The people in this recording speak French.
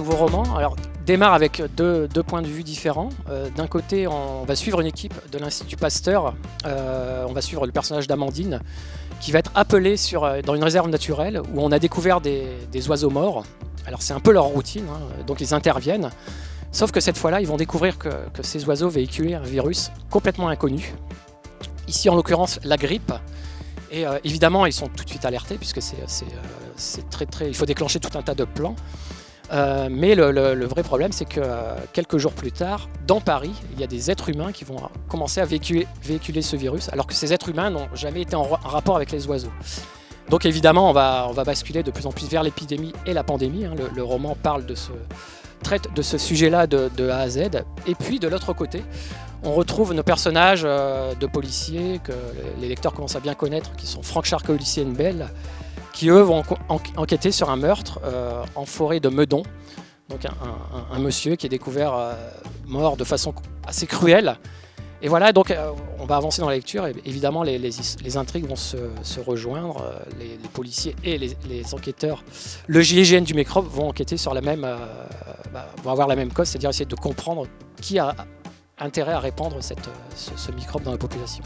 nouveau roman démarre avec deux points de vue différents. D'un côté, on va suivre une équipe de l'Institut Pasteur. On va suivre le personnage d'Amandine qui va être appelée dans une réserve naturelle où on a découvert des oiseaux morts. Alors c'est un peu leur routine, donc ils interviennent. Sauf que cette fois-là, ils vont découvrir que ces oiseaux véhiculaient un virus complètement inconnu. Ici, en l'occurrence, la grippe. Et évidemment, ils sont tout de suite alertés puisque il faut déclencher tout un tas de plans. Mais le vrai problème, c'est que quelques jours plus tard, dans Paris, il y a des êtres humains qui vont commencer à véhiculer ce virus, alors que ces êtres humains n'ont jamais été en rapport avec les oiseaux. Donc évidemment, on va basculer de plus en plus vers l'épidémie et la pandémie. Le roman traite de ce sujet-là de A à Z. Et puis de l'autre côté, on retrouve nos personnages de policiers que les lecteurs commencent à bien connaître, qui sont Franck Charcot et Lucienne Bell, qui eux vont enquêter sur un meurtre en forêt de Meudon. Donc un monsieur qui est découvert mort de façon assez cruelle. Et voilà, donc on va avancer dans la lecture et évidemment les intrigues vont se rejoindre. Les policiers et les enquêteurs, le GIGN du microbe vont enquêter sur vont avoir la même cause, c'est-à-dire essayer de comprendre qui a intérêt à répandre ce microbe dans la population.